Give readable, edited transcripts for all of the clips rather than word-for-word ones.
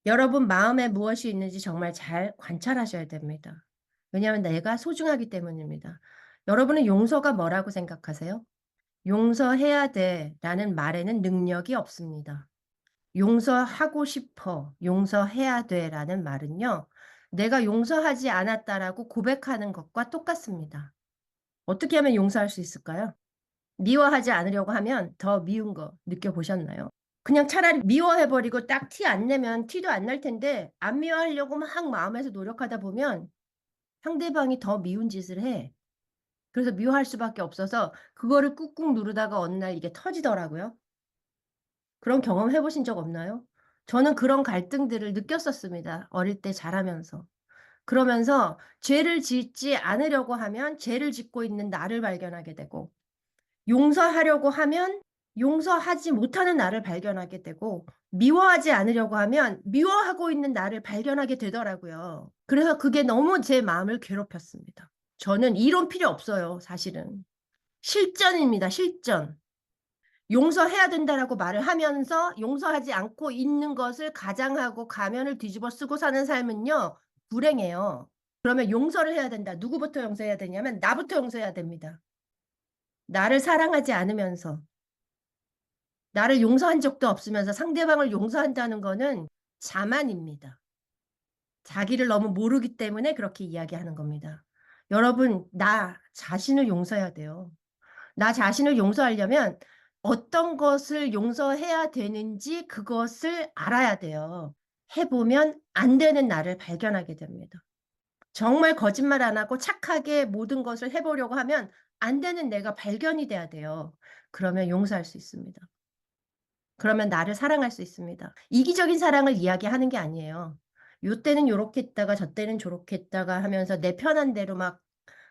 여러분 마음에 무엇이 있는지 정말 잘 관찰하셔야 됩니다. 왜냐하면 내가 소중하기 때문입니다. 여러분은 용서가 뭐라고 생각하세요? 용서해야 돼 라는 말에는 능력이 없습니다. 용서하고 싶어, 용서해야 돼 라는 말은요, 내가 용서하지 않았다라고 고백하는 것과 똑같습니다. 어떻게 하면 용서할 수 있을까요? 미워하지 않으려고 하면 더 미운 거 느껴보셨나요? 그냥 차라리 미워해버리고 딱 티 안 내면 티도 안 날 텐데 안 미워하려고 막 마음에서 노력하다 보면 상대방이 더 미운 짓을 해. 그래서 미워할 수밖에 없어서 그거를 꾹꾹 누르다가 어느 날 이게 터지더라고요. 그런 경험 해보신 적 없나요? 저는 그런 갈등들을 느꼈었습니다. 어릴 때 자라면서. 그러면서 죄를 짓지 않으려고 하면 죄를 짓고 있는 나를 발견하게 되고 용서하려고 하면 용서하지 못하는 나를 발견하게 되고 미워하지 않으려고 하면 미워하고 있는 나를 발견하게 되더라고요. 그래서 그게 너무 제 마음을 괴롭혔습니다. 저는 이론 필요 없어요, 사실은. 실전입니다, 실전. 용서해야 된다라고 말을 하면서 용서하지 않고 있는 것을 가장하고 가면을 뒤집어 쓰고 사는 삶은요, 불행해요. 그러면 용서를 해야 된다. 누구부터 용서해야 되냐면 나부터 용서해야 됩니다. 나를 사랑하지 않으면서 나를 용서한 적도 없으면서 상대방을 용서한다는 거는 자만입니다. 자기를 너무 모르기 때문에 그렇게 이야기하는 겁니다. 여러분, 나 자신을 용서해야 돼요. 나 자신을 용서하려면 어떤 것을 용서해야 되는지 그것을 알아야 돼요. 해보면 안 되는 나를 발견하게 됩니다. 정말 거짓말 안 하고 착하게 모든 것을 해보려고 하면 안 되는 내가 발견이 돼야 돼요. 그러면 용서할 수 있습니다. 그러면 나를 사랑할 수 있습니다. 이기적인 사랑을 이야기하는 게 아니에요. 요 때는 요렇게 했다가 저 때는 저렇게 했다가 하면서 내 편한 대로 막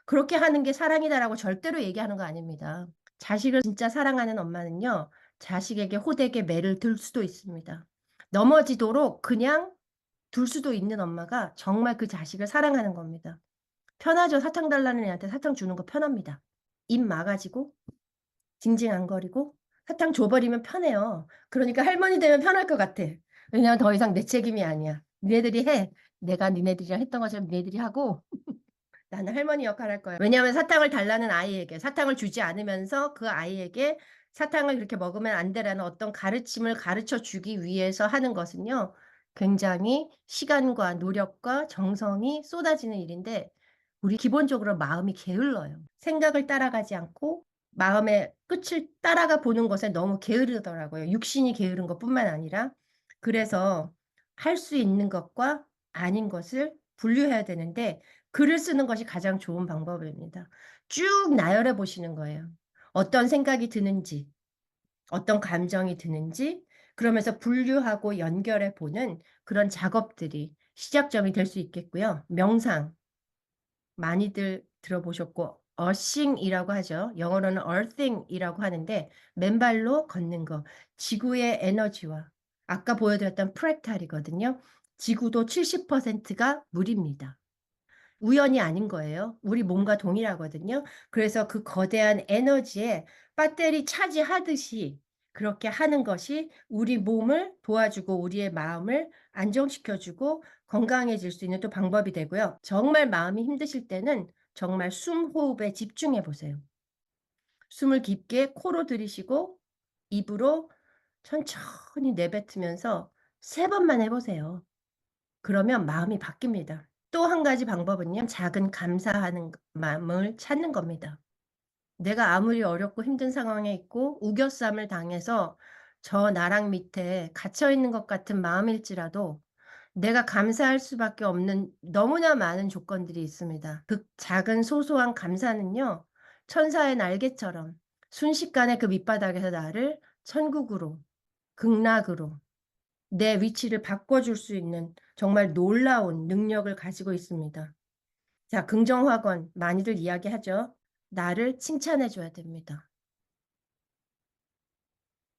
그렇게 하는 게 사랑이다라고 절대로 얘기하는 거 아닙니다. 자식을 진짜 사랑하는 엄마는요, 자식에게 호되게 매를 들 수도 있습니다. 넘어지도록 그냥 둘 수도 있는 엄마가 정말 그 자식을 사랑하는 겁니다. 편하죠. 사탕 달라는 애한테 사탕 주는 거 편합니다. 입 막아지고 징징앙거리고 사탕 줘버리면 편해요. 그러니까 할머니 되면 편할 것 같아. 왜냐면 더 이상 내 책임이 아니야. 니네들이 해. 내가 니네들이랑 했던 것처럼 니네들이 하고 나는 할머니 역할 할 거야. 왜냐하면 사탕을 달라는 아이에게 사탕을 주지 않으면서 그 아이에게 사탕을 그렇게 먹으면 안 되라는 어떤 가르침을 가르쳐 주기 위해서 하는 것은요. 굉장히 시간과 노력과 정성이 쏟아지는 일인데 우리 기본적으로 마음이 게을러요. 생각을 따라가지 않고 마음의 끝을 따라가 보는 것에 너무 게으르더라고요. 육신이 게으른 것뿐만 아니라. 그래서 할 수 있는 것과 아닌 것을 분류해야 되는데 글을 쓰는 것이 가장 좋은 방법입니다. 쭉 나열해 보시는 거예요. 어떤 생각이 드는지, 어떤 감정이 드는지, 그러면서 분류하고 연결해 보는 그런 작업들이 시작점이 될 수 있겠고요. 명상, 많이들 들어보셨고, 어싱이라고 하죠. 영어로는 earthing이라고 하는데, 맨발로 걷는 거, 지구의 에너지와 아까 보여드렸던 프랙탈이거든요. 지구도 70%가 물입니다. 우연이 아닌 거예요. 우리 몸과 동일하거든요. 그래서 그 거대한 에너지에 배터리 차지하듯이 그렇게 하는 것이 우리 몸을 도와주고 우리의 마음을 안정시켜주고 건강해질 수 있는 또 방법이 되고요. 정말 마음이 힘드실 때는 정말 숨 호흡에 집중해 보세요. 숨을 깊게 코로 들이쉬고 입으로 천천히 내뱉으면서 3번만 해보세요. 그러면 마음이 바뀝니다. 또 한 가지 방법은요. 작은 감사하는 마음을 찾는 겁니다. 내가 아무리 어렵고 힘든 상황에 있고 우겨쌈을 당해서 저 나랑 밑에 갇혀 있는 것 같은 마음일지라도 내가 감사할 수밖에 없는 너무나 많은 조건들이 있습니다. 그 작은 소소한 감사는요. 천사의 날개처럼 순식간에 그 밑바닥에서 나를 천국으로, 극락으로 내 위치를 바꿔줄 수 있는 정말 놀라운 능력을 가지고 있습니다. 자, 긍정확언 많이들 이야기하죠. 나를 칭찬해 줘야 됩니다.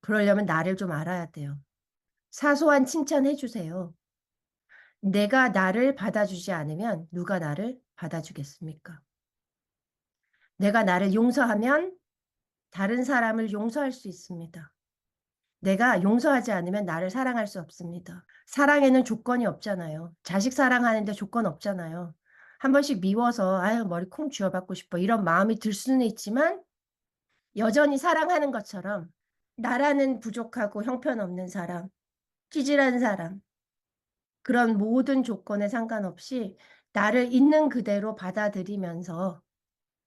그러려면 나를 좀 알아야 돼요. 사소한 칭찬해 주세요. 내가 나를 받아주지 않으면 누가 나를 받아주겠습니까? 내가 나를 용서하면 다른 사람을 용서할 수 있습니다. 내가 용서하지 않으면 나를 사랑할 수 없습니다. 사랑에는 조건이 없잖아요. 자식 사랑하는데 조건 없잖아요. 한 번씩 미워서 '아유 머리 콩 쥐어 받고 싶어.' 이런 마음이 들 수는 있지만 여전히 사랑하는 것처럼 나라는 부족하고 형편없는 사람, 찌질한 사람, 그런 모든 조건에 상관없이 나를 있는 그대로 받아들이면서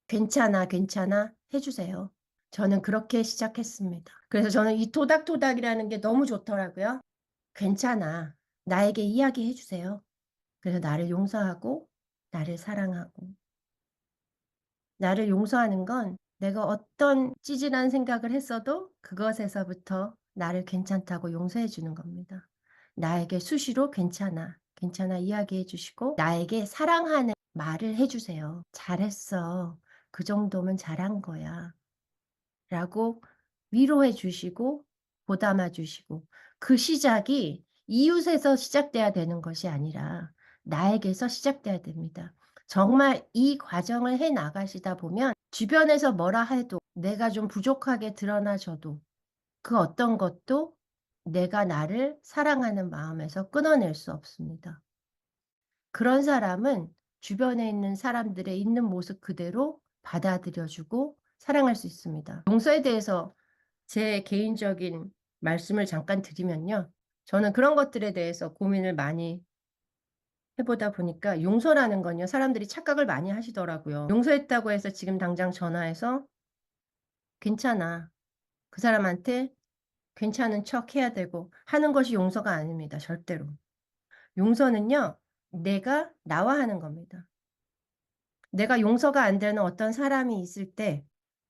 "괜찮아, 괜찮아." 해 주세요. 저는 그렇게 시작했습니다. 그래서 저는 이 토닥토닥이라는 게 너무 좋더라고요. "괜찮아. 나에게 이야기해 주세요." 그래서 나를 용서하고 나를 사랑하고. 나를 용서하는 건 내가 어떤 찌질한 생각을 했어도 그것에서부터 나를 괜찮다고 용서해 주는 겁니다. 나에게 수시로 "괜찮아, 괜찮아." 이야기해 주시고 나에게 사랑하는 말을 해 주세요. "잘했어. 그 정도면 잘한 거야." 라고 위로해 주시고 보담아 주시고 그 시작이 이웃에서 시작돼야 되는 것이 아니라 나에게서 시작돼야 됩니다. 정말 이 과정을 해 나가시다 보면 주변에서 뭐라 해도 내가 좀 부족하게 드러나져도 그 어떤 것도 내가 나를 사랑하는 마음에서 끊어낼 수 없습니다. 그런 사람은 주변에 있는 사람들의 있는 모습 그대로 받아들여 주고 사랑할 수 있습니다. 용서에 대해서 제 개인적인 말씀을 잠깐 드리면요. 저는 그런 것들에 대해서 고민을 많이 해 보다 보니까 용서라는 건요 사람들이 착각을 많이 하시더라고요. 용서했다고 해서 지금 당장 전화해서 "괜찮아." 그 사람한테 괜찮은 척 해야 되고 하는 것이 용서가 아닙니다 절대로. 용서는요 내가 나와 하는 겁니다. 내가 용서가 안 되는 어떤 사람이 있을 때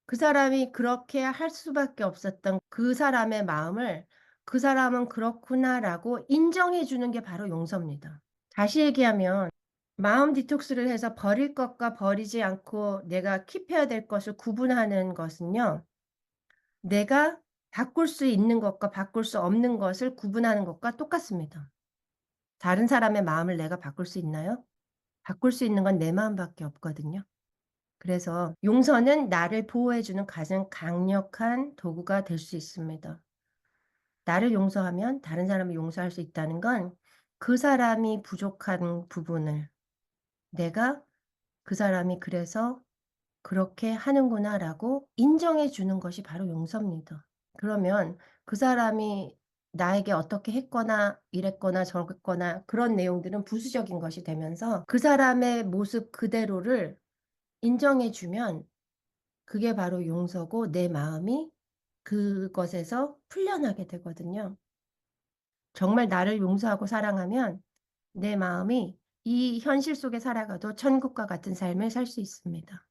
그 사람이 그렇게 할 수밖에 없었던 그 사람의 마음을 '그 사람은 그렇구나.'라고 인정해 주는 게 바로 용서입니다. 다시 얘기하면 마음 디톡스를 해서 버릴 것과 버리지 않고 내가 킵해야 될 것을 구분하는 것은요. 내가 바꿀 수 있는 것과 바꿀 수 없는 것을 구분하는 것과 똑같습니다. 다른 사람의 마음을 내가 바꿀 수 있나요? 바꿀 수 있는 건 내 마음밖에 없거든요. 그래서 용서는 나를 보호해 주는 가장 강력한 도구가 될 수 있습니다. 나를 용서하면 다른 사람을 용서할 수 있다는 건 그 사람이 부족한 부분을 내가 '그 사람이 그래서 그렇게 하는구나.'라고 인정해 주는 것이 바로 용서입니다. 그러면 그 사람이 나에게 어떻게 했거나 이랬거나 저랬거나 그런 내용들은 부수적인 것이 되면서 그 사람의 모습 그대로를 인정해 주면 그게 바로 용서고 내 마음이 그것에서 풀려나게 되거든요. 정말 나를 용서하고 사랑하면 내 마음이 이 현실 속에 살아가도 천국과 같은 삶을 살 수 있습니다.